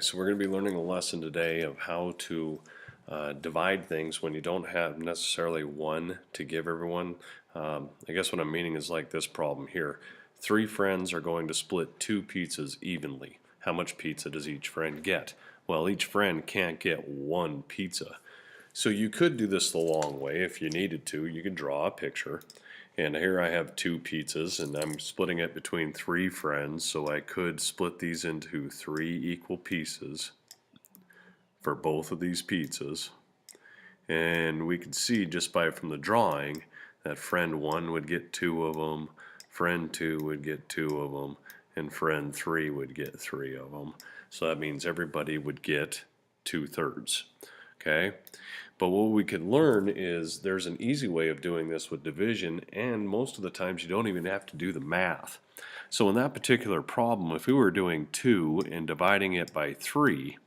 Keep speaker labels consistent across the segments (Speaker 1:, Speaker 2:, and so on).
Speaker 1: So we're going to be learning a lesson today of how to divide things when you don't have necessarily one to give everyone. I guess what I'm meaning is like this problem here. Three friends are going to split two pizzas evenly. How much pizza does each friend get? Well, each friend can't get one pizza. So you could do this the long way if you needed to. You could draw a picture. And here I have two pizzas, and I'm splitting it between three friends, so I could split these into three equal pieces for both of these pizzas. And we could see just from the drawing that friend 1 would get 2 of them, friend 2 would get 2 of them, and friend 3 would get 3 of them. So that means everybody would get 2/3. Okay? But what we can learn is there's an easy way of doing this with division, and most of the times you don't even have to do the math. So in that particular problem, if we were doing 2 and dividing it by 3,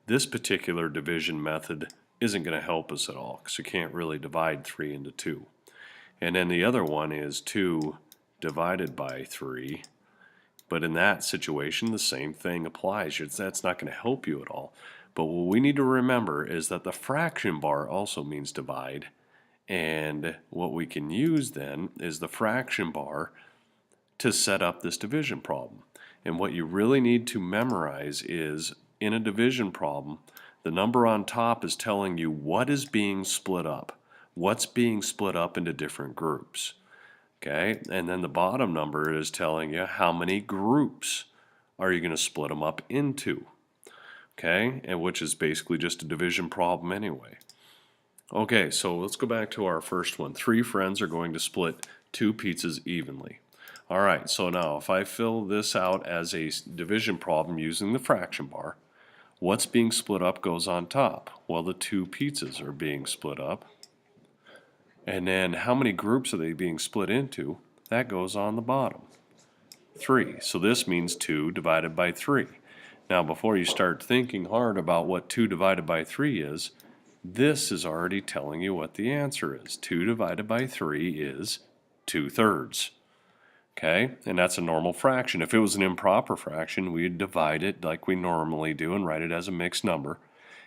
Speaker 1: this particular division method isn't going to help us at all because you can't really divide 3 into 2. And then the other one is 2 divided by 3. But in that situation, the same thing applies. That's not going to help you at all. But what we need to remember is that the fraction bar also means divide. And what we can use then is the fraction bar to set up this division problem. And what you really need to memorize is, in a division problem, the number on top is telling you what is being split up. What's being split up into different groups. Okay, and then the bottom number is telling you how many groups are you going to split them up into. Okay, and which is basically just a division problem anyway. Okay, so let's go back to our first one. Three friends are going to split two pizzas evenly. Alright, so now if I fill this out as a division problem using the fraction bar, what's being split up goes on top. Well, the two pizzas are being split up. And then how many groups are they being split into? That goes on the bottom. 3. So this means 2 divided by 3. Now before you start thinking hard about what 2 divided by 3 is, this is already telling you what the answer is. 2 divided by 3 is 2/3. Okay, and that's a normal fraction. If it was an improper fraction, we'd divide it like we normally do and write it as a mixed number.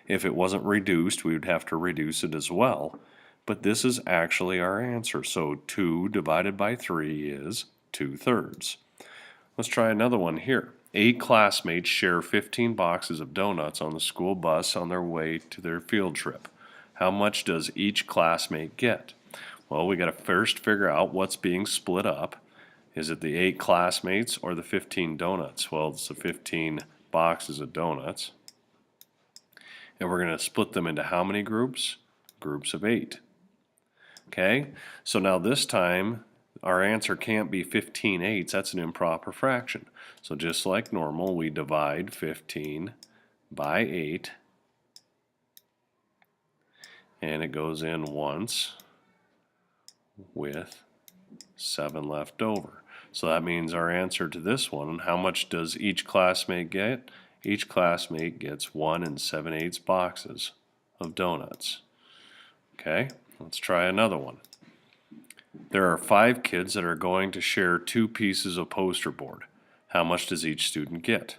Speaker 1: If it wasn't reduced, we would have to reduce it as well. But this is actually our answer. So 2 divided by 3 is 2/3. Let's try another one here. 8 classmates share 15 boxes of donuts on the school bus on their way to their field trip. How much does each classmate get? Well, we got to first figure out what's being split up. Is it the 8 classmates or the 15 donuts? Well, it's the 15 boxes of donuts. And we're going to split them into how many groups? Groups of 8. Okay, so now this time our answer can't be 15/8. That's an improper fraction. So just like normal, we divide 15 by 8, and it goes in once with 7 left over. So that means our answer to this one, how much does each classmate get? Each classmate gets 1 7/8 boxes of donuts. Okay, let's try another one. There are 5 kids that are going to share 2 pieces of poster board. How much does each student get?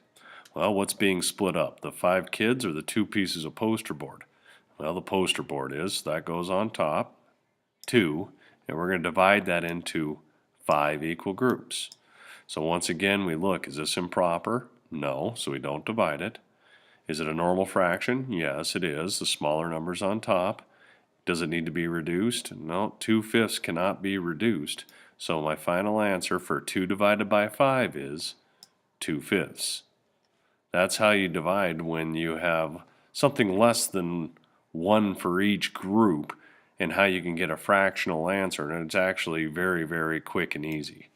Speaker 1: Well, what's being split up? The 5 kids or the 2 pieces of poster board? Well, the poster board is. That goes on top. 2. And we're going to divide that into 5 equal groups. So once again, we look. Is this improper? No, so we don't divide it. Is it a normal fraction? Yes, it is. The smaller number's on top. Does it need to be reduced? No, 2/5 cannot be reduced. So my final answer for 2 divided by 5 is 2/5. That's how you divide when you have something less than 1 for each group, and how you can get a fractional answer. And it's actually very, very quick and easy.